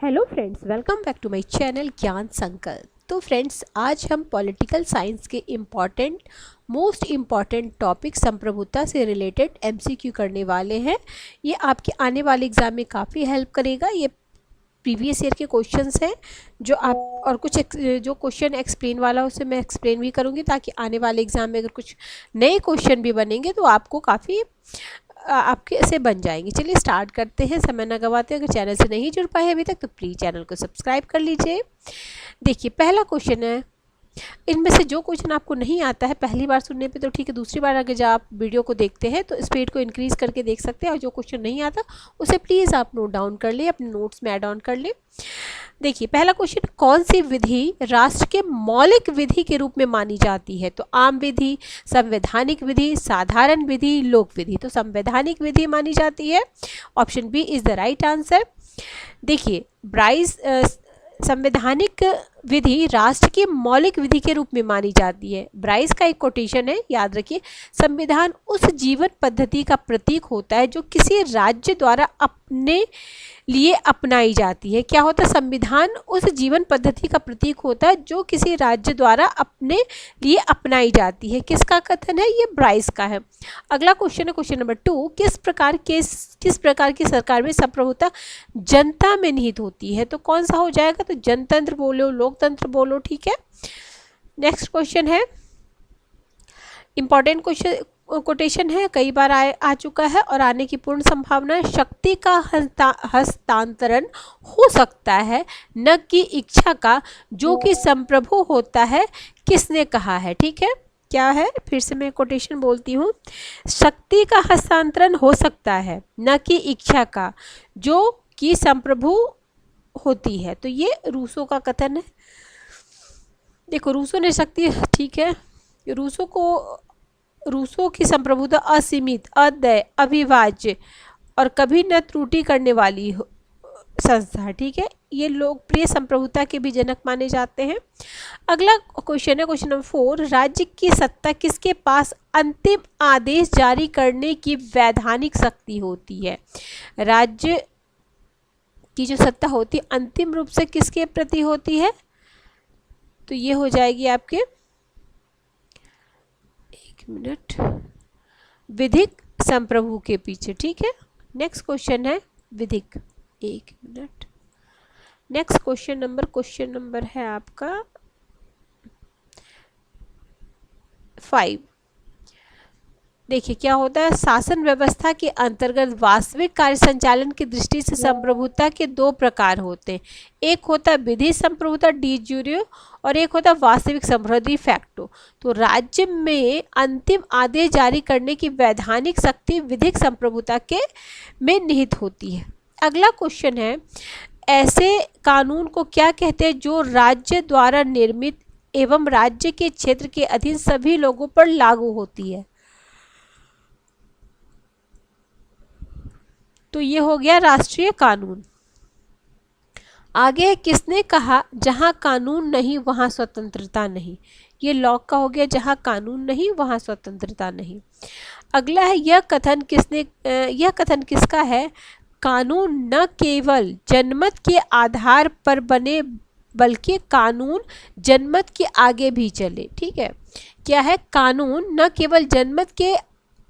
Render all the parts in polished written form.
Hello friends, welcome back to my channel Gyan Sankalp. तो friends, आज हम पॉलिटिकल साइंस के मोस्ट इम्पॉर्टेंट टॉपिक संप्रभुता से रिलेटेड एमसीक्यू करने वाले हैं। ये आपके आने वाले एग्जाम में काफ़ी हेल्प करेगा। ये प्रीवियस ईयर के क्वेश्चंस हैं जो आप और कुछ जो क्वेश्चन एक्सप्लेन वाला उसे मैं एक्सप्लेन भी करूँगी, ताकि आने वाले एग्जाम में अगर कुछ नए क्वेश्चन भी बनेंगे तो आपको काफ़ी आपके से बन जाएंगे। चलिए स्टार्ट करते हैं, समय न गवाते। अगर चैनल से नहीं जुड़ पाए अभी तक तो प्लीज़ चैनल को सब्सक्राइब कर लीजिए। देखिए, पहला क्वेश्चन है, इनमें से जो क्वेश्चन आपको नहीं आता है पहली बार सुनने पे तो ठीक है, दूसरी बार अगर जब आप वीडियो को देखते हैं तो स्पीड को इंक्रीज करके देख सकते हैं, और जो क्वेश्चन नहीं आता उसे प्लीज़ आप नोट डाउन कर ले, अपने नोट्स में ऐड ऑन कर ले। देखिए, पहला क्वेश्चन, कौन सी विधि राष्ट्र के मौलिक विधि के रूप में मानी जाती है? तो आम विधि, संवैधानिक विधि, साधारण विधि, लोक विधि। तो संवैधानिक विधि मानी जाती है। Option B is the right answer. देखिए, संवैधानिक विधि राष्ट्र की मौलिक विधि के रूप में मानी जाती है। ब्राइस का एक कोटेशन है, याद रखिए, संविधान उस जीवन पद्धति का प्रतीक होता है जो किसी राज्य द्वारा अपने लिए अपनाई जाती है। क्या होता है? संविधान उस जीवन पद्धति का प्रतीक होता है जो किसी राज्य द्वारा अपने लिए अपनाई जाती है। किसका कथन है? ये ब्राइस का है। अगला क्वेश्चन है क्वेश्चन नंबर 2, किस प्रकार की सरकार में संप्रभुता जनता में निहित होती है? तो कौन सा हो जाएगा? तो जनतंत्र बोलो, लोकतंत्र बोलो, ठीक है। नेक्स्ट क्वेश्चन है, इंपॉर्टेंट क्वेश्चन कोटेशन है, कई बार आ चुका है और आने की पूर्ण संभावना है। शक्ति का हस्तांतरण हो सकता है, न कि इच्छा का, जो कि संप्रभु होता है। किसने कहा है? ठीक है, क्या है? फिर से मैं कोटेशन बोलती हूँ, शक्ति का हस्तांतरण हो सकता है, न कि इच्छा का, जो कि संप्रभु होती है। तो ये रूसो का कथन है। देखो, रूसो ने शक्ति, ठीक है, रूसो की संप्रभुता असीमित, अद्वय, अविभाज्य और कभी न त्रुटि करने वाली संस्था है, ठीक है। ये लोकप्रिय संप्रभुता के भी जनक माने जाते हैं। अगला क्वेश्चन है क्वेश्चन नंबर 4, राज्य की सत्ता किसके पास अंतिम आदेश जारी करने की वैधानिक शक्ति होती है? राज्य की जो सत्ता होती है अंतिम रूप से किसके प्रति होती है? तो ये हो जाएगी आपके, एक मिनट, विधिक संप्रभु के पीछे, ठीक है। नेक्स्ट क्वेश्चन है विधिक, एक मिनट। नेक्स्ट क्वेश्चन नंबर है आपका 5। देखिए, क्या होता है, शासन व्यवस्था के अंतर्गत वास्तविक कार्य संचालन की दृष्टि से संप्रभुता के 2 प्रकार होते हैं। एक होता है विधि संप्रभुता डी यूरे, और एक होता है वास्तविक संप्रभुता डी फैक्टो। तो राज्य में अंतिम आदेश जारी करने की वैधानिक शक्ति विधिक संप्रभुता के में निहित होती है। अगला क्वेश्चन है, ऐसे कानून को क्या कहते हैं जो राज्य द्वारा निर्मित एवं राज्य के क्षेत्र के अधीन सभी लोगों पर लागू होती है? तो ये हो गया राष्ट्रीय कानून। आगे, किसने कहा जहां कानून नहीं वहां स्वतंत्रता नहीं? ये लॉक का हो गया, जहां कानून नहीं वहां स्वतंत्रता नहीं। अगला है, यह कथन किसका है? कानून न केवल जनमत के आधार पर बने बल्कि कानून जनमत के आगे भी चले, ठीक है। क्या है? कानून न केवल जनमत के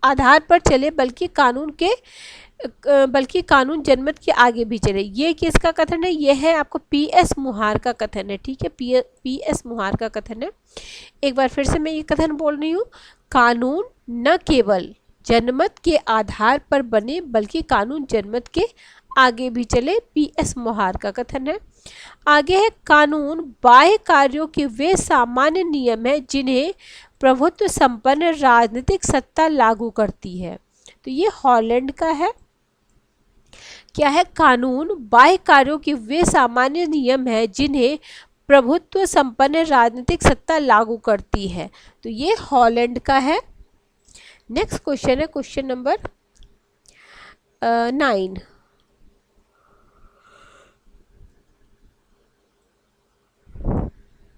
आधार पर चले बल्कि कानून जनमत के आगे भी चले। ये किसका कथन है? ये है आपको पीएस मुहार का कथन है, ठीक है। पीएस मुहार का कथन है। एक बार फिर से मैं ये कथन बोल रही हूँ, कानून न केवल जनमत के आधार पर बने बल्कि कानून जनमत के आगे भी चले, पीएस मुहार का कथन है। आगे है, कानून बाह्य कार्यों के वे सामान्य नियम है जिन्हें प्रभुत्व संपन्न राजनीतिक सत्ता लागू करती है। तो ये हॉलैंड का है। क्या है? कानून बाह्य कार्यों के वे सामान्य नियम है जिन्हें प्रभुत्व संपन्न राजनीतिक सत्ता लागू करती है। तो ये हॉलैंड का है। नेक्स्ट क्वेश्चन है क्वेश्चन नंबर 9।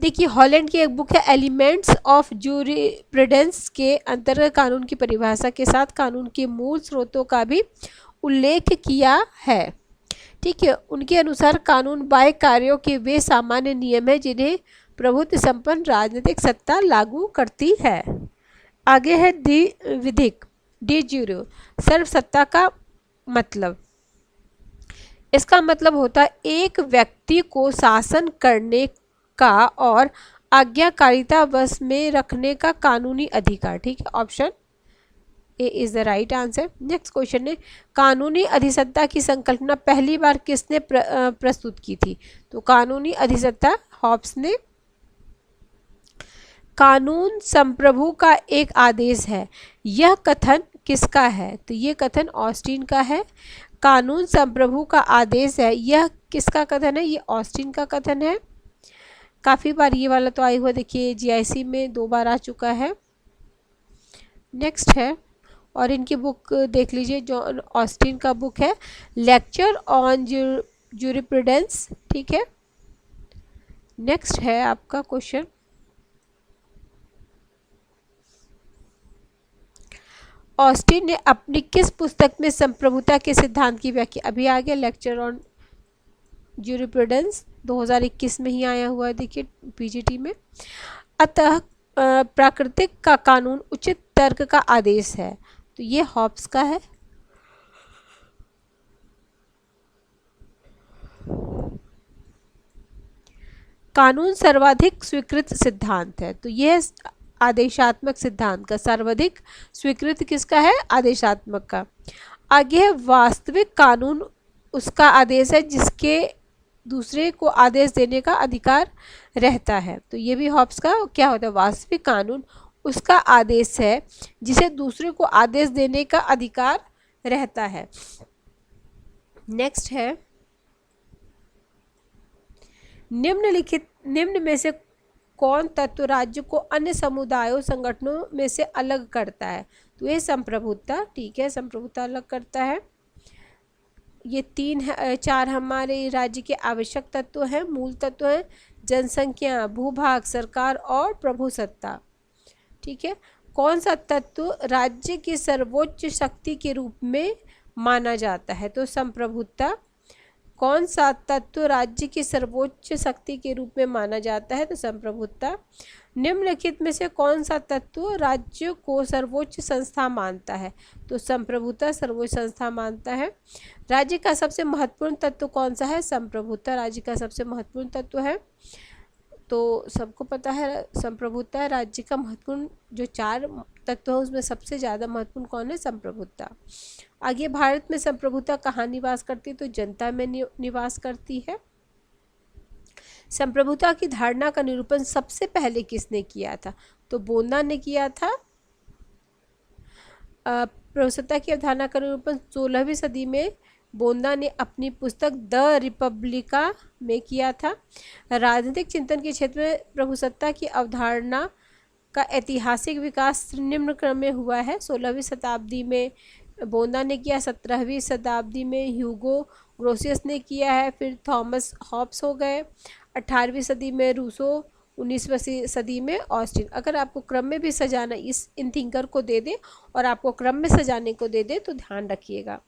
देखिए, हॉलैंड की एक बुक है एलिमेंट्स ऑफ जूरिप्रूडेंस के अंतर्गत कानून की परिभाषा के साथ कानून के मूल स्रोतों का भी उल्लेख किया है। ठीक है। उनके अनुसार कानून बाह्य कार्यों के वे सामान्य नियम है जिन्हें प्रभुत्व संपन्न राजनीतिक सत्ता लागू करती है। आगे है विधिक डी ज्यूरो सर्व सत्ता का मतलब। इसका मतलब होता है एक व्यक्ति को शासन करने का और आज्ञाकारिता वश में रखने का कानूनी अधिकार। ठीक है, option A is the right answer. Next question है कानूनी अधिसत्ता की संकल्पना पहली बार किसने प्रस्तुत की थी? तो कानूनी अधिसत्ता हॉब्स ने। कानून संप्रभु का एक आदेश है, यह कथन किसका है? तो ये कथन ऑस्टिन का है। कानून संप्रभु का आदेश है, यह किसका कथन है? ये ऑस्टिन का कथन है। काफ़ी बार ये वाला तो आया हुआ, देखिए जीआईसी में 2 बार आ चुका है। नेक्स्ट है, और इनकी बुक देख लीजिए, जॉन ऑस्टिन का बुक है लेक्चर ऑन ज्यूरिप्रूडेंस। ठीक है। नेक्स्ट है आपका क्वेश्चन, ऑस्टिन ने अपनी किस पुस्तक में संप्रभुता के सिद्धांत की व्याख्या? अभी आ गया लेक्चर ऑन ज्यूरिप्रूडेंस, 2021 में ही आया हुआ है, देखिए पीजीटी में। अतः प्राकृतिक का कानून उचित तर्क का आदेश है, तो ये हॉब्स का है। कानून सर्वाधिक स्वीकृत सिद्धांत है, तो यह आदेशात्मक सिद्धांत का सर्वाधिक स्वीकृत किसका है? आदेशात्मक का। आगे है वास्तविक कानून उसका आदेश है जिसके दूसरे को आदेश देने का अधिकार रहता है, तो ये भी हॉब्स का क्या होता है? वास्तविक कानून उसका आदेश है जिसे दूसरे को आदेश देने का अधिकार रहता है। नेक्स्ट है, निम्न में से कौन तत्व राज्य को अन्य समुदायों संगठनों में से अलग करता है? तो ये संप्रभुता। ठीक है, संप्रभुता अलग करता है। ये 4 हमारे राज्य के आवश्यक तत्व हैं, मूल तत्व हैं, जनसंख्या, भूभाग, सरकार और प्रभुसत्ता। ठीक है। कौन सा तत्व राज्य की सर्वोच्च शक्ति के रूप में माना जाता है? तो संप्रभुता। कौन सा तत्व राज्य की सर्वोच्च शक्ति के रूप में माना जाता है? तो संप्रभुता। निम्नलिखित में से कौन सा तत्व राज्य को सर्वोच्च संस्था मानता है? तो संप्रभुता सर्वोच्च संस्था मानता है। राज्य का सबसे महत्वपूर्ण तत्व कौन सा है? संप्रभुता राज्य का सबसे महत्वपूर्ण तत्व है। तो सबको पता है संप्रभुता राज्य का महत्वपूर्ण जो 4 तत्व है उसमें सबसे ज़्यादा महत्वपूर्ण कौन है? संप्रभुता। आगे भारत में संप्रभुता कहाँ निवास करती है? तो जनता में निवास करती है। संप्रभुता की धारणा का निरूपण सबसे पहले किसने किया था? तो बोंदा ने किया था। प्रभुसत्ता की अवधारणा का निरूपण 16वीं सदी में बोंदा ने अपनी पुस्तक द रिपब्लिका में किया था। राजनीतिक चिंतन के क्षेत्र में प्रभुसत्ता की अवधारणा का ऐतिहासिक विकास निम्न क्रम में हुआ है। 16वीं शताब्दी में बोंदा ने किया, 17वीं शताब्दी में ह्यूगो ग्रोसियस ने किया है, फिर थॉमस हॉब्स हो गए, 18वीं सदी में रूसो, 19वीं सदी में ऑस्टिन। अगर आपको क्रम में भी सजाना इन थिंकर को दे दे और आपको क्रम में सजाने को दे दे तो ध्यान रखिएगा।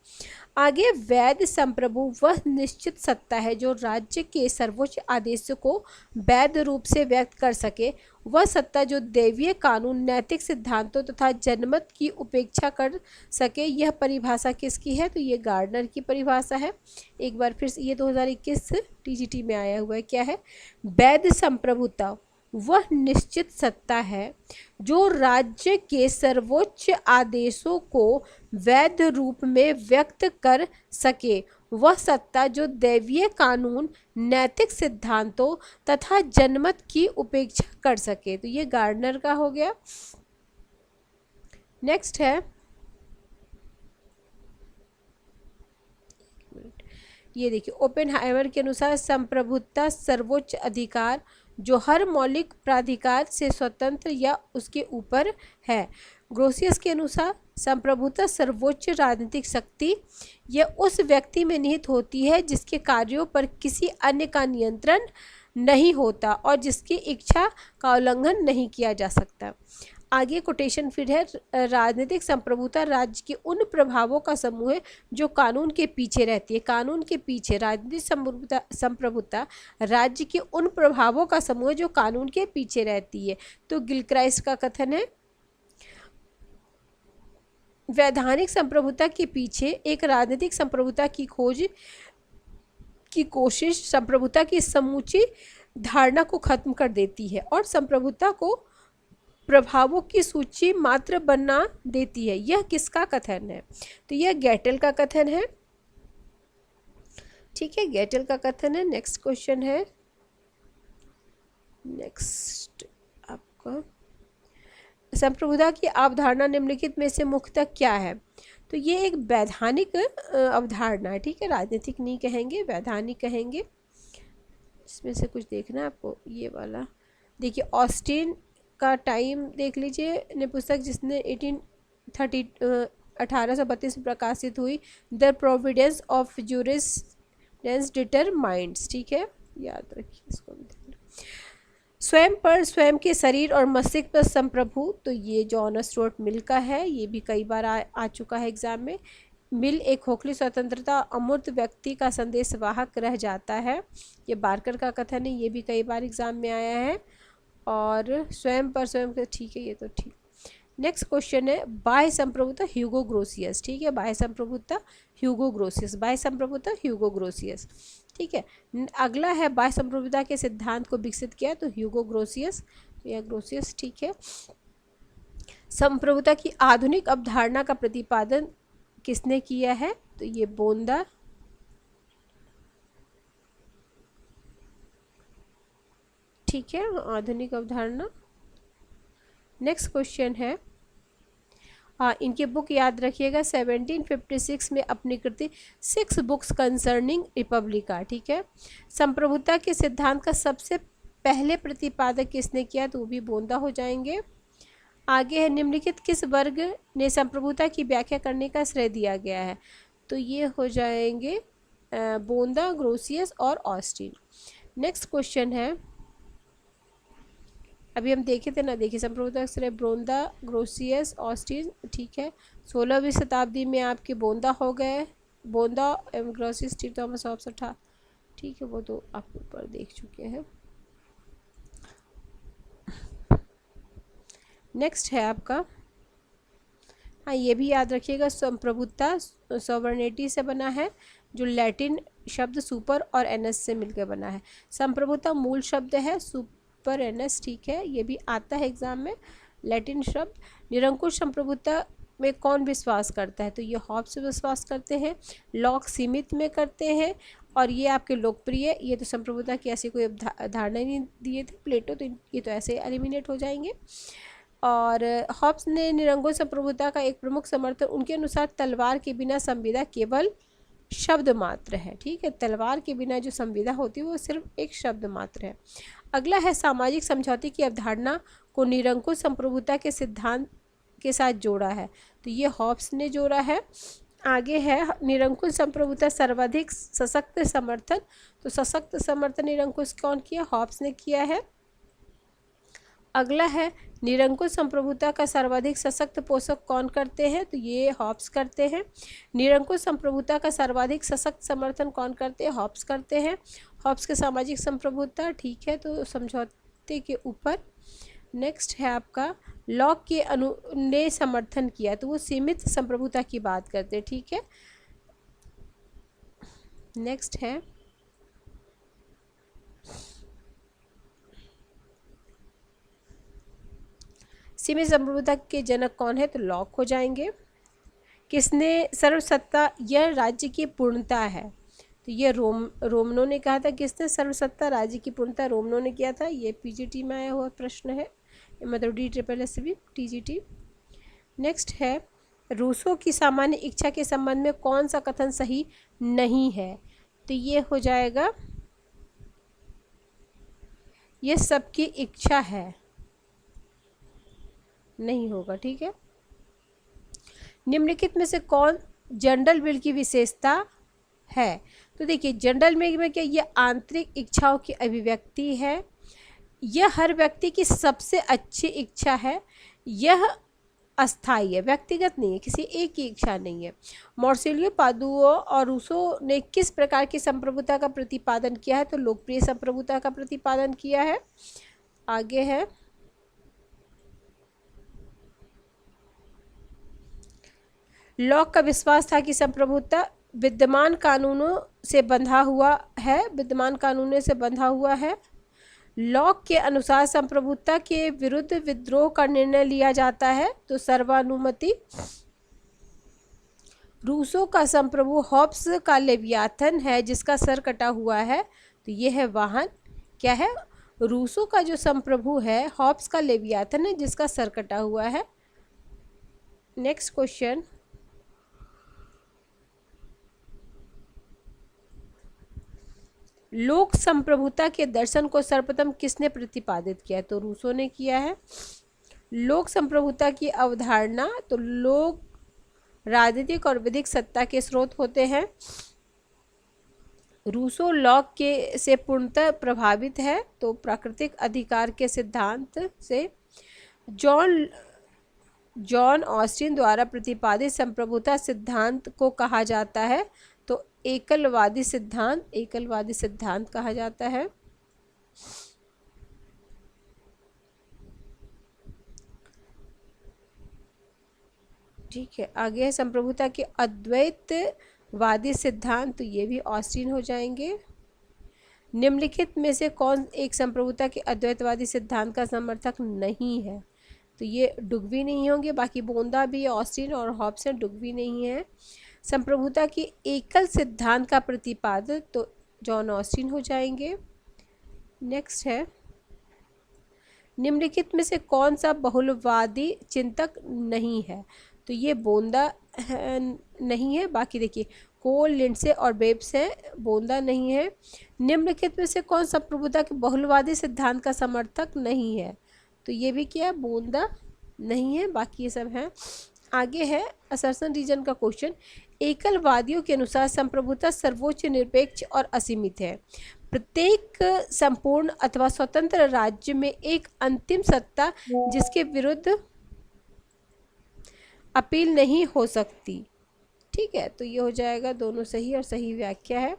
आगे वैध संप्रभु वह निश्चित सत्ता है जो राज्य के सर्वोच्च आदेश को वैध रूप से व्यक्त कर सके। वह सत्ता जो दैवीय कानून, नैतिक सिद्धांतों तथा जनमत की उपेक्षा कर सके। यह परिभाषा किसकी है? तो ये गार्डनर की परिभाषा है। एक बार फिर ये 2021 टीजीटी में आया हुआ है। क्या है? वैध संप्रभुता वह निश्चित सत्ता है जो राज्य के सर्वोच्च आदेशों को वैध रूप में व्यक्त कर सके। वह सत्ता जो दैवीय कानून, नैतिक सिद्धांतों तथा जनमत की उपेक्षा कर सके। तो ये गार्डनर का हो गया। नेक्स्ट है, ये देखिए ओपेनहाइमर के अनुसार संप्रभुता सर्वोच्च अधिकार जो हर मौलिक प्राधिकार से स्वतंत्र या उसके ऊपर है। ग्रोसियस के अनुसार संप्रभुता सर्वोच्च राजनीतिक शक्ति यह उस व्यक्ति में निहित होती है जिसके कार्यों पर किसी अन्य का नियंत्रण नहीं होता और जिसकी इच्छा का उल्लंघन नहीं किया जा सकता। आगे कोटेशन फिर है, राजनीतिक संप्रभुता राज्य के उन प्रभावों का समूह है जो कानून के पीछे रहती है। कानून के पीछे राजनीतिक संप्रभुता राज्य के उन प्रभावों का समूह है जो कानून के पीछे रहती है। तो गिलक्राइस्ट का कथन है, वैधानिक संप्रभुता के पीछे एक राजनीतिक संप्रभुता की खोज की कोशिश संप्रभुता की समूची धारणा को खत्म कर देती है और संप्रभुता को प्रभावों की सूची मात्र बना देती है। यह किसका कथन है? तो यह गैटल का कथन है। ठीक है, गैटल का कथन है। नेक्स्ट क्वेश्चन है, नेक्स्ट आपका, संप्रभुता की अवधारणा निम्नलिखित में से मुख्यतः क्या है? तो ये एक वैधानिक अवधारणा है। ठीक है, राजनीतिक नहीं कहेंगे, वैधानिक कहेंगे। इसमें से कुछ देखना है आपको, ये वाला देखिए, ऑस्टिन का टाइम देख लीजिए ने पुस्तक, जिसने 1832 में प्रकाशित हुई, द प्रोविडेंस ऑफ जूरिसडेंस डिटरमाइंड्स। ठीक है, याद रखिए इसको भी। स्वयं पर, स्वयं के शरीर और मस्तिष्क पर संप्रभु, तो ये जॉन स्टुअर्ट मिल का है। ये भी कई बार आ चुका है एग्जाम में। मिल एक खोखली स्वतंत्रता अमूर्त व्यक्ति का संदेशवाहक रह जाता है, ये बार्कर का कथन है। ये भी कई बार एग्जाम में आया है। और स्वयं पर, स्वयं के, ठीक है, ये तो ठीक। नेक्स्ट क्वेश्चन है, बाह्य संप्रभुता ह्यूगो ग्रोसियस। ठीक है, बाह्य संप्रभुता ह्यूगो ग्रोसियस, बाह्य संप्रभुता ह्यूगो ग्रोसियस। ठीक है, अगला है, बाह्य संप्रभुता के सिद्धांत को विकसित किया, तो ह्यूगो ग्रोसियस या ग्रोसियस। ठीक है, संप्रभुता की आधुनिक अवधारणा का प्रतिपादन किसने किया है? तो ये बोंदा। ठीक है, आधुनिक अवधारणा। नेक्स्ट क्वेश्चन है, इनकी बुक याद रखिएगा, 1756 में अपनी कृति 6 बुक्स कंसर्निंग रिपब्लिका। ठीक है, संप्रभुता के सिद्धांत का सबसे पहले प्रतिपादक किसने किया? तो वो भी बोंदा हो जाएंगे। आगे है, निम्नलिखित किस वर्ग ने संप्रभुता की व्याख्या करने का श्रेय दिया गया है? तो ये हो जाएंगे बोंदा, ग्रोसियस और ऑस्टिन। नेक्स्ट क्वेश्चन है, अभी हम देखे थे ना, देखिए, संप्रभुता श्रेय बोंदा, ग्रोसियस, ऑस्टिन। ठीक है, 16वीं शताब्दी में आपके बोंदा हो गए, बोंदा एवं ग्रोसियस, टी थॉमस हॉब्स था। ठीक है, वो तो आप ऊपर देख चुके हैं। नेक्स्ट है आपका, हाँ, ये भी याद रखिएगा, संप्रभुता सॉवर्निटी से बना है, जो लैटिन शब्द सुपर और एनस से मिलकर बना है। संप्रभुता मूल शब्द है सुपर एनस। ठीक है, ये भी आता है एग्जाम में, लैटिन शब्द। निरंकुश संप्रभुता में कौन विश्वास करता है? तो ये हॉब्स विश्वास करते हैं, लॉक सीमित में करते हैं, और ये आपके लोकप्रिय, ये तो संप्रभुता की ऐसी कोई धारणा नहीं दिए थे प्लेटो, तो ये तो ऐसे एलिमिनेट हो जाएंगे। और हॉब्स ने निरंकुश संप्रभुता का एक प्रमुख समर्थन, उनके अनुसार तलवार के बिना संविदा केवल शब्द मात्र है। ठीक है, तलवार के बिना जो संविदा होती है वो सिर्फ एक शब्द मात्र है। अगला है, सामाजिक समझौते की अवधारणा को निरंकुश संप्रभुता के सिद्धांत के साथ जोड़ा है, तो ये हॉब्स ने जोड़ा है। आगे है, निरंकुश संप्रभुता सर्वाधिक सशक्त समर्थन, तो सशक्त समर्थन निरंकुश कौन किया? हॉब्स ने किया है। अगला है, निरंकुश संप्रभुता का सर्वाधिक सशक्त पोषक कौन करते हैं? तो ये हॉब्स करते हैं। निरंकुश संप्रभुता का सर्वाधिक सशक्त समर्थन कौन करते हैं? हॉब्स करते हैं। हॉब्स के सामाजिक संप्रभुता, ठीक है, तो समझौते के ऊपर। नेक्स्ट है आपका, लॉक के ने समर्थन किया, तो वो सीमित संप्रभुता की बात करते हैं। ठीक है, नेक्स्ट है, सीमित संप्रभुता के जनक कौन है? तो लॉक हो जाएंगे। किसने सर्वसत्ता, यह राज्य की पूर्णता है, तो ये रोमनों ने कहा था। किसने सर्वसत्ता राज्य की पूर्णता? रोमनों ने किया था। ये पीजीटी में आया हुआ प्रश्न है, मतलब DSSS भी TGT। नेक्स्ट है, रूसो की सामान्य इच्छा के संबंध में कौन सा कथन सही नहीं है? तो ये हो जाएगा, ये सबकी इच्छा है, नहीं होगा। ठीक है, निम्नलिखित में से कौन जनरल विल की विशेषता है? तो देखिए, जनरल विल में क्या, ये आंतरिक इच्छाओं की अभिव्यक्ति है, यह हर व्यक्ति की सबसे अच्छी इच्छा है, यह अस्थाई है, व्यक्तिगत नहीं है, किसी एक की इच्छा नहीं है। मार्सिलियो, पादुओ और रूसो ने किस प्रकार की संप्रभुता का प्रतिपादन किया है? तो लोकप्रिय संप्रभुता का प्रतिपादन किया है। आगे है, लॉक का विश्वास था कि संप्रभुता विद्यमान कानूनों से बंधा हुआ है, विद्यमान कानूनों से बंधा हुआ है। लॉक के अनुसार संप्रभुता के विरुद्ध विद्रोह का निर्णय लिया जाता है, तो सर्वानुमति। रूसो का संप्रभु हॉब्स का लेवियाथन है जिसका सर कटा हुआ है, तो यह है वाहन। क्या है? रूसो का जो संप्रभु है हॉब्स का लेवियाथन है जिसका सर कटा हुआ है। नेक्स्ट क्वेश्चन, लोक संप्रभुता के दर्शन को सर्वप्रथम किसने प्रतिपादित किया है? तो रूसो ने किया है। लोक संप्रभुता की अवधारणा, तो लोक राजनीतिक और विधिक सत्ता के स्रोत होते हैं। रूसो लॉक के से पूर्णतः प्रभावित है, तो प्राकृतिक अधिकार के सिद्धांत से। जॉन ऑस्टिन द्वारा प्रतिपादित संप्रभुता सिद्धांत को कहा जाता है, तो एकलवादी सिद्धांत कहा जाता है। ठीक है, आगे है संप्रभुता के अद्वैतवादी सिद्धांत, तो ये भी ऑस्टिन हो जाएंगे। निम्नलिखित में से कौन एक संप्रभुता के अद्वैतवादी सिद्धांत का समर्थक नहीं है? तो ये डुग्वी नहीं होंगे, बाकी बोंदा भी, ऑस्टिन और हॉब्सन, डुग्वी नहीं है। संप्रभुता की एकल सिद्धांत का प्रतिपादक, तो जॉन ऑस्टिन हो जाएंगे। नेक्स्ट है, निम्नलिखित में से कौन सा बहुलवादी चिंतक नहीं है? तो ये बोंदा नहीं है, बाकी देखिए कोल, लिंडसे और बेब्स हैं, बोंदा नहीं है। निम्नलिखित में से कौन संप्रभुता के बहुलवादी सिद्धांत का समर्थक नहीं है? तो ये भी क्या है? बोंदा नहीं है, बाकी ये सब हैं। आगे है असर्सन रीजन का क्वेश्चन, एकलवादियों के अनुसार संप्रभुता सर्वोच्च, निरपेक्ष और असीमित है। प्रत्येक संपूर्ण अथवा स्वतंत्र राज्य में एक अंतिम सत्ता जिसके विरुद्ध अपील नहीं हो सकती। ठीक है, तो ये हो जाएगा, दोनों सही और सही व्याख्या है।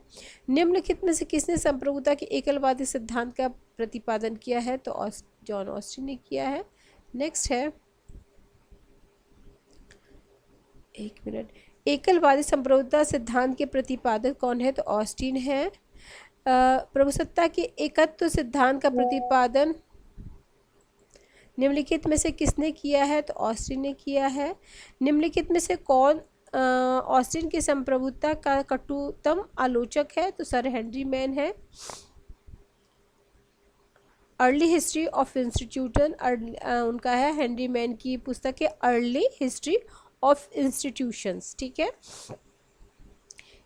निम्नलिखित में से किसने संप्रभुता के एकलवादी सिद्धांत का प्रतिपादन किया है? तो जॉन ऑस्टिन ने किया है। नेक्स्ट है, एक मिनट, एकलवादी संप्रभुता सिद्धांत के प्रतिपादक कौन है? तो ऑस्टिन है। प्रभुसत्ता के एकत्व सिद्धांत का प्रतिपादन निम्नलिखित में से किसने किया है? तो ऑस्टिन ने किया है। निम्नलिखित में से कौन ऑस्टिन की संप्रभुता का कटुतम आलोचक है? तो सर हेनरी मैन है। अर्ली हिस्ट्री ऑफ इंस्टीट्यूशन उनका है, हेनरी मैन की पुस्तक है अर्ली हिस्ट्री ऑफ इंस्टीट्यूशंस। ठीक है,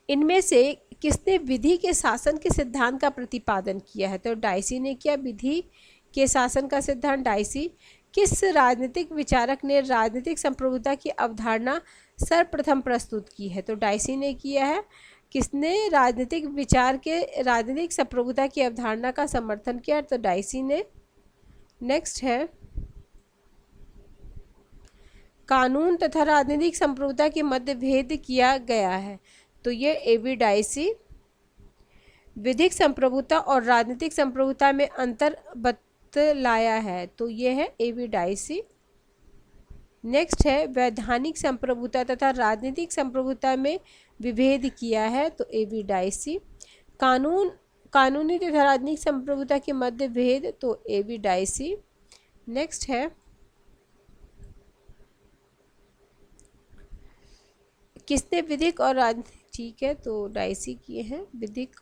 इनमें से किसने विधि के शासन के सिद्धांत का प्रतिपादन किया है? तो डाइसी ने किया विधि के शासन का सिद्धांत, डाइसी। किस राजनीतिक विचारक ने राजनीतिक संप्रभुता की अवधारणा सर्वप्रथम प्रस्तुत की है? तो डाइसी ने किया है। किसने राजनीतिक विचार के राजनीतिक संप्रभुता की अवधारणा का समर्थन किया? तो डाइसी ने। नेक्स्ट है, कानून तथा राजनीतिक संप्रभुता के मध्य भेद किया गया है, तो ये एवी डाइसी। विधिक संप्रभुता और राजनीतिक संप्रभुता में अंतर बतलाया है, तो ये है एवी डाइसी। नेक्स्ट है, वैधानिक संप्रभुता तथा राजनीतिक संप्रभुता में विभेद किया है, तो एवी डाइसी। कानूनी तथा राजनीतिक संप्रभुता के मध्य भेद, तो एवी डाइसी। नेक्स्ट है, किसने विधिक और राजनीतिक, ठीक है, तो डाइसी किए हैं विधिक।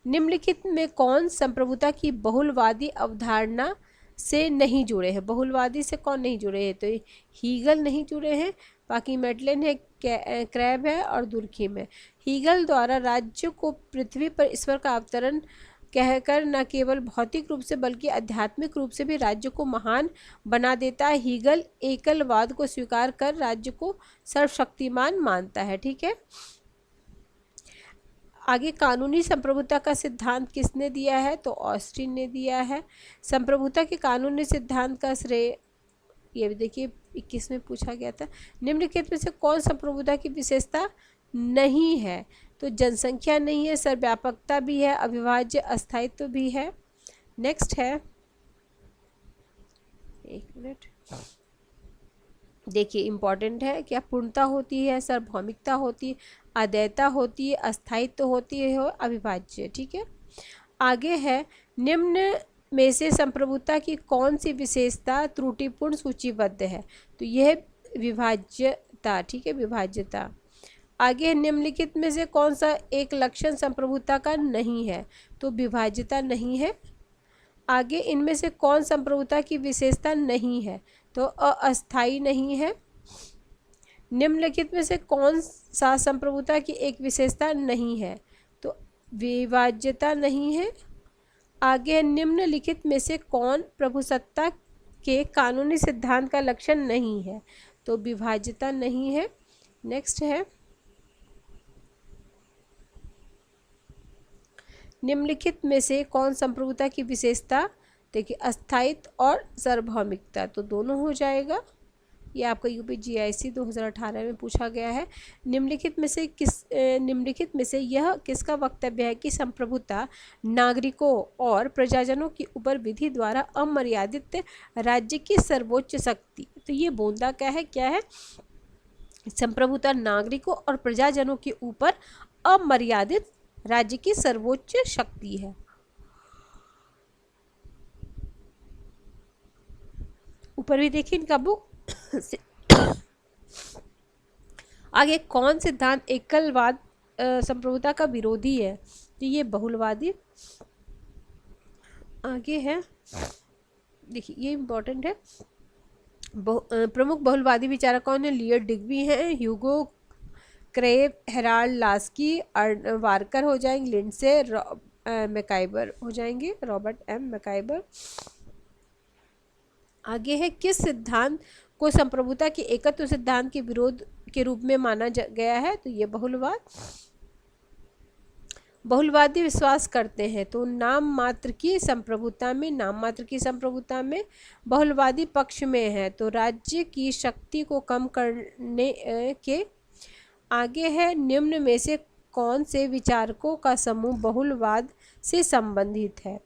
निम्नलिखित में कौन संप्रभुता की बहुलवादी अवधारणा से नहीं जुड़े हैं? बहुलवादी से कौन नहीं जुड़े हैं? तो हीगल नहीं जुड़े हैं, बाकी मेटलेन है, क्रैब है और दुर्खिम है। हीगल द्वारा राज्य को पृथ्वी पर ईश्वर का अवतरण कहकर न केवल भौतिक रूप से बल्कि आध्यात्मिक रूप से भी राज्य को महान बना देता है। हीगल एकलवाद को स्वीकार कर राज्य को सर्वशक्तिमान मानता है। ठीक है, आगे कानूनी संप्रभुता का सिद्धांत किसने दिया है? तो ऑस्टिन ने दिया है। संप्रभुता के कानूनी सिद्धांत का श्रेय ये भी देखिए 21 में पूछा गया था। निम्नलिखित में से कौन संप्रभुता की विशेषता नहीं है? तो जनसंख्या नहीं है, सर्वव्यापकता भी है, अविभाज्य अस्थायित्व भी है। नेक्स्ट है, एक मिनट, देखिए इंपॉर्टेंट है, क्या पूर्णता होती है, सार्वभौमिकता होती है, अद्वैता होती है, अस्थायित्व होती है और अविभाज्य। ठीक है, आगे है, निम्न में से संप्रभुता की कौन सी विशेषता त्रुटिपूर्ण सूचीबद्ध है? तो यह विभाज्यता। ठीक है, विभाज्यता। आगे, निम्नलिखित में से कौन सा एक लक्षण संप्रभुता का नहीं है? तो विभाज्यता नहीं है। आगे, इनमें से कौन संप्रभुता की विशेषता नहीं है? तो अस्थायी नहीं है। निम्नलिखित में से कौन सा संप्रभुता की एक विशेषता नहीं है? तो विभाज्यता नहीं है। आगे, निम्नलिखित में से कौन प्रभुसत्ता के कानूनी सिद्धांत का लक्षण नहीं है? तो विभाज्यता नहीं है। नेक्स्ट है, निम्नलिखित में से कौन संप्रभुता की विशेषता, देखिए अस्थायित्व और सार्वभौमिकता, तो दोनों हो जाएगा। ये आपका यूपीजीआईसी 2018 में पूछा गया है। निम्नलिखित में से यह किसका वक्तव्य है कि संप्रभुता नागरिकों और प्रजाजनों के ऊपर विधि द्वारा अमर्यादित राज्य की सर्वोच्च शक्ति? तो ये बोलता क्या है? संप्रभुता नागरिकों और प्रजाजनों के ऊपर अमर्यादित राज्य की सर्वोच्च शक्ति है। ऊपर भी देखिए इनका बुक। आगे, कौन सिद्धांत एकलवाद संप्रभुता का विरोधी है? तो ये बहुलवादी। आगे है, देखिए ये इम्पोर्टेंट है, प्रमुख बहुलवादी विचारक कौन है? लियो डिग्बी हैं, ह्यूगो क्रेव, हेराल्ड लास्की, वार्कर हो जाएंगे, लिंडसे, मैकाइबर हो जाएंगे, रॉबर्ट एम मैकाइबर। आगे है, किस सिद्धांत को संप्रभुता के एकत्व सिद्धांत के विरोध के रूप में माना गया है? तो ये बहुलवादी विश्वास करते हैं तो नाम मात्र की संप्रभुता में बहुलवादी पक्ष में है, तो राज्य की शक्ति को कम करने के। आगे है, निम्न में से कौन से विचारकों का समूह बहुलवाद से संबंधित है?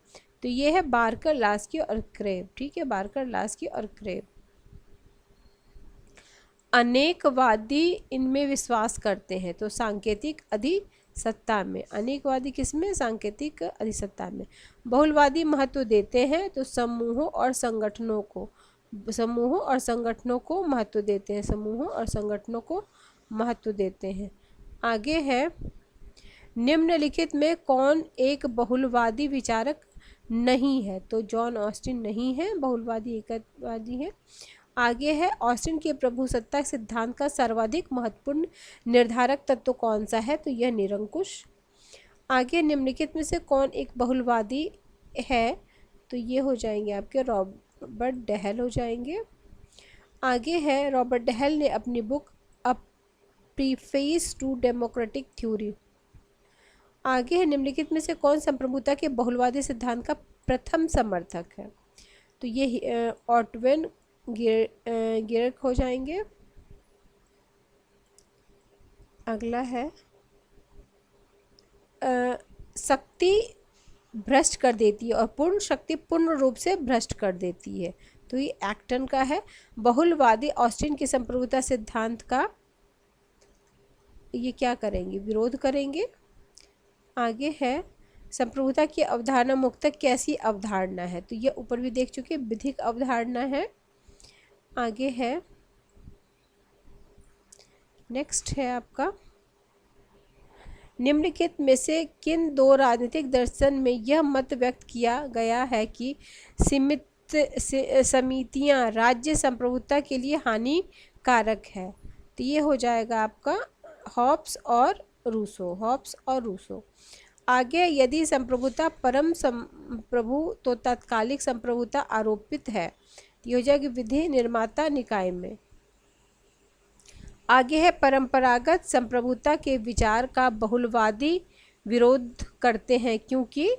तो ये है बार्कर, लास्की और क्रेव। ठीक है, बार्कर, लास्की और क्रेव। अनेकवादी इनमें विश्वास करते हैं तो सांकेतिक अधिसत्ता में। अनेकवादी किसमें? सांकेतिक अधिसत्ता में। बहुलवादी महत्व देते हैं तो समूहों और संगठनों को महत्व देते हैं। आगे है, निम्नलिखित में कौन एक बहुलवादी विचारक नहीं है? तो जॉन ऑस्टिन नहीं है, बहुलवादी एकवादी है। आगे है, ऑस्टिन के प्रभुसत्ता सिद्धांत का सर्वाधिक महत्वपूर्ण निर्धारक तत्व कौन सा है? तो यह निरंकुश। आगे, निम्नलिखित में से कौन एक बहुलवादी है? तो ये हो जाएंगे आपके रॉबर्ट डहल हो जाएंगे। आगे है, रॉबर्ट डहल ने अपनी book a preface to democratic theory. आगे है, निम्नलिखित में से कौन संप्रभुता के बहुलवादी सिद्धांत का प्रथम समर्थक है? तो ये ऑटवेन गियर्क हो जाएंगे। अगला है, शक्ति भ्रष्ट कर देती है और पूर्ण शक्ति पूर्ण रूप से भ्रष्ट कर देती है, तो ये एक्टन का है। बहुलवादी ऑस्टिन के संप्रभुता सिद्धांत का ये क्या करेंगे? विरोध करेंगे। आगे है, संप्रभुता की अवधारणा मुक्तक कैसी अवधारणा है? तो ये ऊपर भी देख चुके, विधिक अवधारणा है। आगे है, नेक्स्ट है आपका, निम्नलिखित में से किन दो राजनीतिक दर्शन में यह मत व्यक्त किया गया है कि समितियां राज्य संप्रभुता के लिए हानिकारक है? तो ये हो जाएगा आपका हॉब्स और रूसो। आगे, यदि संप्रभुता परम संप्रभु तो तात्कालिक संप्रभुता आरोपित है, ये हो जाएगी विधि निर्माता निकाय में। आगे है, परंपरागत संप्रभुता के विचार का बहुलवादी विरोध करते हैं क्योंकि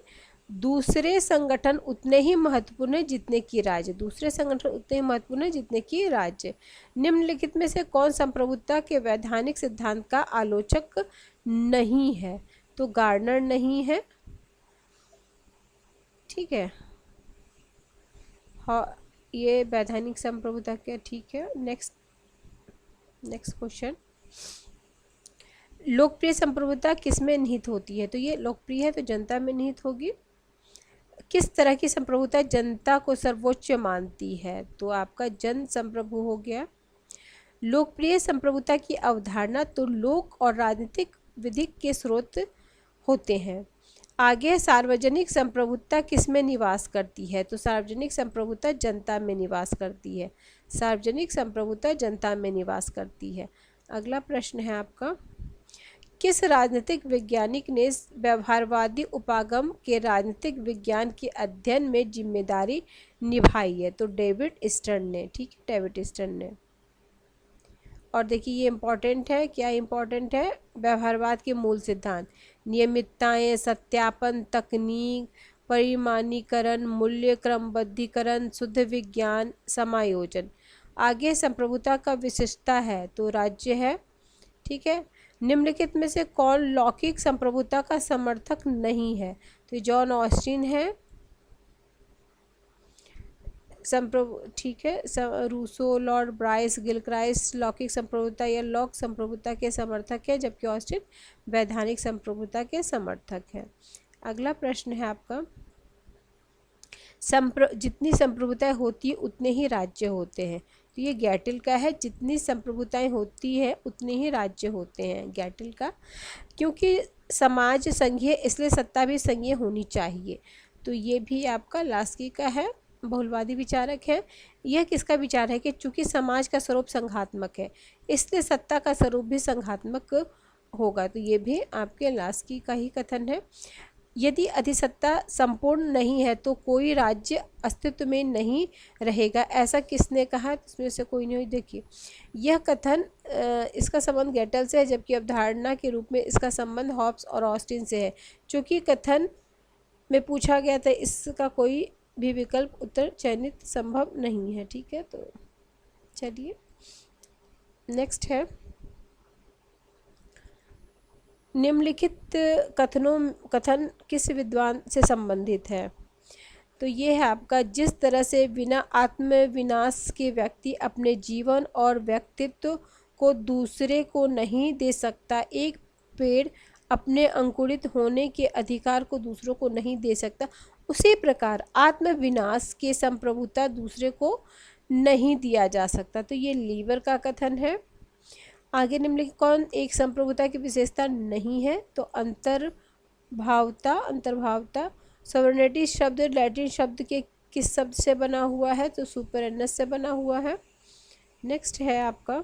दूसरे संगठन उतने ही महत्वपूर्ण है जितने कि राज्य। दूसरे संगठन उतने ही महत्वपूर्ण है जितने कि राज्य। निम्नलिखित में से कौन संप्रभुता के वैधानिक सिद्धांत का आलोचक नहीं है? तो गार्डनर नहीं है, ठीक है। हाँ, ये वैधानिक संप्रभुता के, ठीक है। नेक्स्ट क्वेश्चन, लोकप्रिय संप्रभुता किसमें निहित होती है? तो ये लोकप्रिय है तो जनता में निहित होगी। किस तरह की संप्रभुता जनता को सर्वोच्च मानती है? तो आपका जन संप्रभु हो गया। लोकप्रिय संप्रभुता की अवधारणा तो लोक और राजनीतिक विधि के स्रोत होते हैं। आगे, सार्वजनिक संप्रभुता किसमें निवास करती है? तो सार्वजनिक संप्रभुता जनता में निवास करती है। सार्वजनिक संप्रभुता जनता में निवास करती है। अगला प्रश्न है आपका, किस राजनीतिक वैज्ञानिक ने व्यवहारवादी उपागम के राजनीतिक विज्ञान के अध्ययन में जिम्मेदारी निभाई है? तो डेविड स्टर्न ने, ठीक है, डेविड स्टर्न ने। और देखिए ये इम्पॉर्टेंट है, क्या इम्पॉर्टेंट है? व्यवहारवाद के मूल सिद्धांत, नियमितताएं, सत्यापन तकनीक, परिमाणीकरण, मूल्य क्रमबद्धीकरण, शुद्ध विज्ञान, समायोजन। आगे, संप्रभुता का विशेषता है तो राज्य है, ठीक है। निम्नलिखित में से कौन लौकिक संप्रभुता का समर्थक नहीं है? तो जॉन ऑस्टिन है, ठीक है। रूसो, लॉर्ड ब्राइस, गिलक्राइस्ट लौकिक संप्रभुता या लॉक संप्रभुता के समर्थक है, जबकि ऑस्टिन वैधानिक संप्रभुता के समर्थक है। अगला प्रश्न है आपका, जितनी संप्रभुताएं होती है उतने ही राज्य होते हैं। तो ये गैटिल का है, जितनी संप्रभुताएं होती है उतने ही राज्य होते हैं, गैटिल का। क्योंकि समाज संघीय इसलिए सत्ता भी संघीय होनी चाहिए। तो ये भी आपका लास्की का है, बहुलवादी विचारक है। यह किसका विचार है कि चूंकि समाज का स्वरूप संघात्मक है इसलिए सत्ता का स्वरूप भी संघात्मक होगा। तो ये भी आपके लास्की का ही कथन है। यदि अधिसत्ता संपूर्ण नहीं है तो कोई राज्य अस्तित्व में नहीं रहेगा, ऐसा किसने कहा? इसमें से कोई नहीं। देखिए यह कथन, इसका संबंध गैटल से है, जबकि अवधारणा के रूप में इसका संबंध हॉब्स और ऑस्टिन से है। चूँकि कथन में पूछा गया था, इसका कोई भी विकल्प उत्तर चयनित संभव नहीं है, ठीक है। तो चलिए नेक्स्ट है, निम्नलिखित कथन किस विद्वान से संबंधित है? तो ये है आपका, जिस तरह से बिना आत्मविनाश के व्यक्ति अपने जीवन और व्यक्तित्व को दूसरे को नहीं दे सकता, एक पेड़ अपने अंकुरित होने के अधिकार को दूसरों को नहीं दे सकता, उसी प्रकार आत्मविनाश के संप्रभुता दूसरे को नहीं दिया जा सकता। तो ये लीवर का कथन है। आगे, निम्नलिखित कौन एक संप्रभुता की विशेषता नहीं है? तो अंतर्भावता। सॉवरेनिटी शब्द लैटिन शब्द के किस शब्द से बना हुआ है? तो सुपरेनस से बना हुआ है। नेक्स्ट है आपका,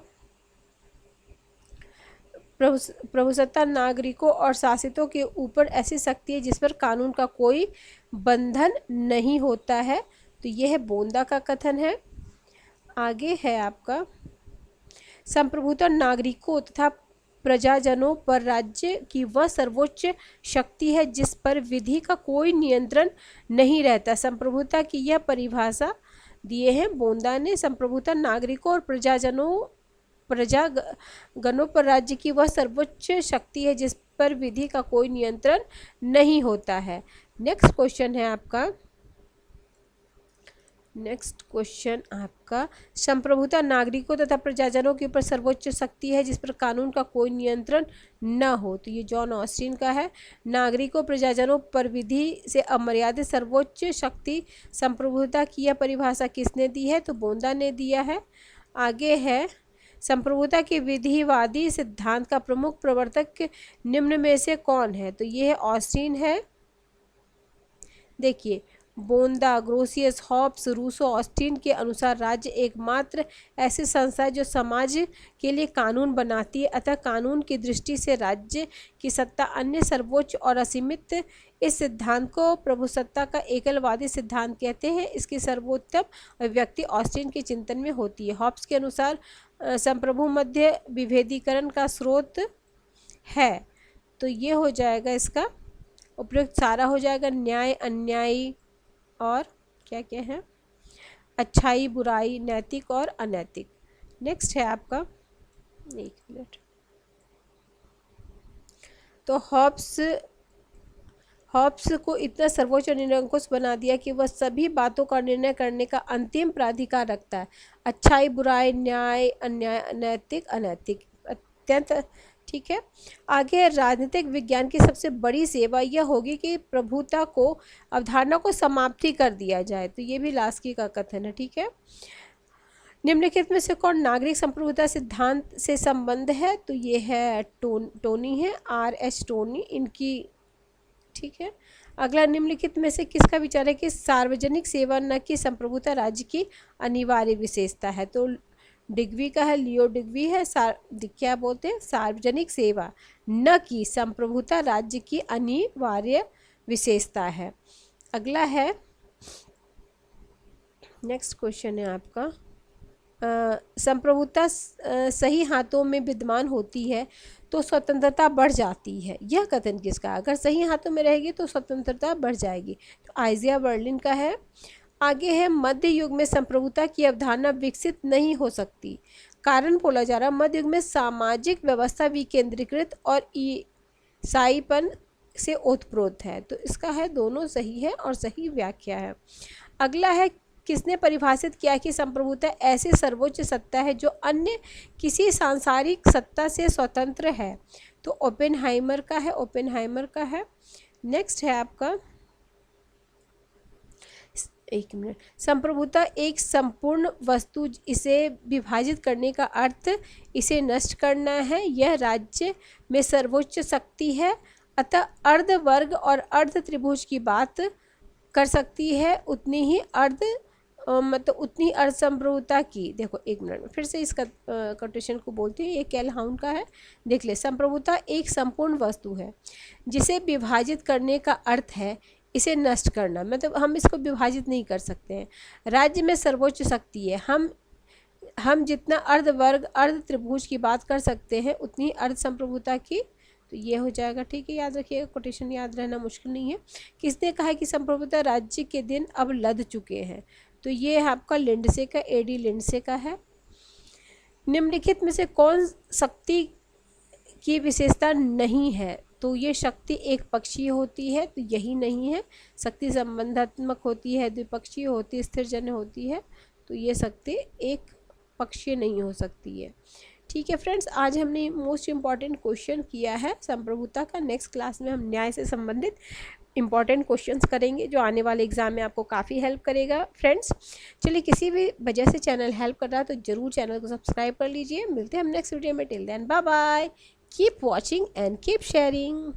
प्रभुसत्ता नागरिकों और शासितों के ऊपर ऐसी शक्ति है जिस पर कानून का कोई बंधन नहीं होता है। तो यह है बोंदा का कथन है। आगे है आपका, संप्रभुता नागरिकों तथा प्रजाजनों पर राज्य की वह सर्वोच्च शक्ति है जिस पर विधि का कोई नियंत्रण नहीं रहता। संप्रभुता की यह परिभाषा दिए हैं बोंदा ने। संप्रभुता नागरिकों और प्रजागणों पर राज्य की वह सर्वोच्च शक्ति है जिस पर विधि का कोई नियंत्रण नहीं होता है। नेक्स्ट क्वेश्चन है आपका, संप्रभुता नागरिकों तथा प्रजाजनों के ऊपर सर्वोच्च शक्ति है जिस पर कानून का कोई नियंत्रण न हो। तो ये जॉन ऑस्टिन का है। नागरिकों प्रजाजनों पर विधि से अमर्यादित सर्वोच्च शक्ति संप्रभुता की यह परिभाषा किसने दी है? तो बोंदा ने दिया है। आगे है, संप्रभुता के विधिवादी सिद्धांत का प्रमुख प्रवर्तक निम्न में से कौन है? तो ये है ऑस्टिन है। देखिए, बोंदा, ग्रोसियस, हॉब्स, रूसो, ऑस्टिन के अनुसार राज्य एकमात्र ऐसी संस्था है जो समाज के लिए कानून बनाती है, अतः कानून की दृष्टि से राज्य की सत्ता अन्य सर्वोच्च और असीमित। इस सिद्धांत को प्रभुसत्ता का एकलवादी सिद्धांत कहते हैं। इसकी सर्वोत्तम अभिव्यक्ति ऑस्टिन के चिंतन में होती है। हॉब्स के अनुसार संप्रभु मध्य विभेदीकरण का स्रोत है। तो ये हो जाएगा इसका उपयुक्त सारा हो जाएगा, न्याय अन्यायी और क्या क्या है, अच्छाई बुराई, नैतिक और अनैतिक। नेक्स्ट है आपका, एक मिनट, तो हॉब्स को इतना सर्वोच्च निरंकुश बना दिया कि वह सभी बातों का निर्णय करने का अंतिम प्राधिकार रखता है। अच्छाई बुराई, न्याय अन्याय, नैतिक अनैतिक, अत्यंत ठीक है। आगे है, राजनीतिक विज्ञान की सबसे बड़ी सेवा यह होगी कि प्रभुता को अवधारणा को समाप्ति कर दिया जाए। तो ये भी लास्की का कथन है, ठीक है। निम्नलिखित में से कौन नागरिक संप्रभुता सिद्धांत से संबंध है? तो ये है टोनी है, R.H. टोनी इनकी, ठीक है। अगला, निम्नलिखित में से किसका विचार है कि सार्वजनिक सेवा न कि संप्रभुता राज्य की अनिवार्य विशेषता है? तो डिग्वी का है, लियो डिग्वी है, क्या बोलते हैं, सार्वजनिक सेवा न कि संप्रभुता राज्य की अनिवार्य विशेषता है। अगला है, नेक्स्ट क्वेश्चन है आपका, संप्रभुता सही हाथों में विद्यमान होती है तो स्वतंत्रता बढ़ जाती है। यह कथन किसका? अगर सही हाथों में रहेगी तो स्वतंत्रता बढ़ जाएगी। तो आइजिया बर्लिन का है। आगे है, मध्य युग में संप्रभुता की अवधारणा विकसित नहीं हो सकती। कारण बोला जा रहा, मध्य युग में सामाजिक व्यवस्था विकेंद्रीकृत और ईसाईपन से ओतप्रोत है। तो इसका है, दोनों सही है और सही व्याख्या है। अगला है, किसने परिभाषित किया कि संप्रभुता ऐसी सर्वोच्च सत्ता है जो अन्य किसी सांसारिक सत्ता से स्वतंत्र है? तो ओपेनहाइमर का है, ओपेनहाइमर का है। नेक्स्ट है आपका, एक मिनट, संप्रभुता एक संपूर्ण वस्तु, इसे विभाजित करने का अर्थ इसे नष्ट करना है। यह राज्य में सर्वोच्च शक्ति है, अतः अर्ध वर्ग और अर्ध त्रिभुज की बात कर सकती है, उतनी ही मतलब उतनी अर्ध संप्रभुता की। देखो एक मिनट में फिर से इस कोटेशन को बोलती है, ये कैलहाउन का है, देख ले। संप्रभुता एक संपूर्ण वस्तु है जिसे विभाजित करने का अर्थ है इसे नष्ट करना, मतलब हम इसको विभाजित नहीं कर सकते हैं। राज्य में सर्वोच्च शक्ति है, हम जितना अर्ध वर्ग अर्ध त्रिभुज की बात कर सकते हैं उतनी अर्ध संप्रभुता की। तो ये हो जाएगा, ठीक है। याद रखिएगा, कोटेशन याद रहना मुश्किल नहीं है। किसने कहा है कि संप्रभुता राज्य के दिन अब लद चुके हैं? तो ये है आपका लिंडसे का, A.D. लिंडसे का है। निम्नलिखित में से कौन शक्ति की विशेषता नहीं है? तो ये शक्ति एक पक्षीय होती है, तो यही नहीं है। शक्ति संबंधात्मक होती है, द्विपक्षीय होती है, स्थिरजन्य होती है, तो ये शक्ति एक पक्षीय नहीं हो सकती है। ठीक है फ्रेंड्स, आज हमने मोस्ट इम्पॉर्टेंट क्वेश्चन किया है संप्रभुता का। नेक्स्ट क्लास में हम न्याय से संबंधित इंपॉर्टेंट क्वेश्चंस करेंगे जो आने वाले एग्जाम में आपको काफ़ी हेल्प करेगा फ्रेंड्स। चलिए, किसी भी वजह से चैनल हेल्प कर रहा है तो ज़रूर चैनल को सब्सक्राइब कर लीजिए। मिलते हैं हम नेक्स्ट वीडियो में। Till then bye bye, keep watching and keep sharing.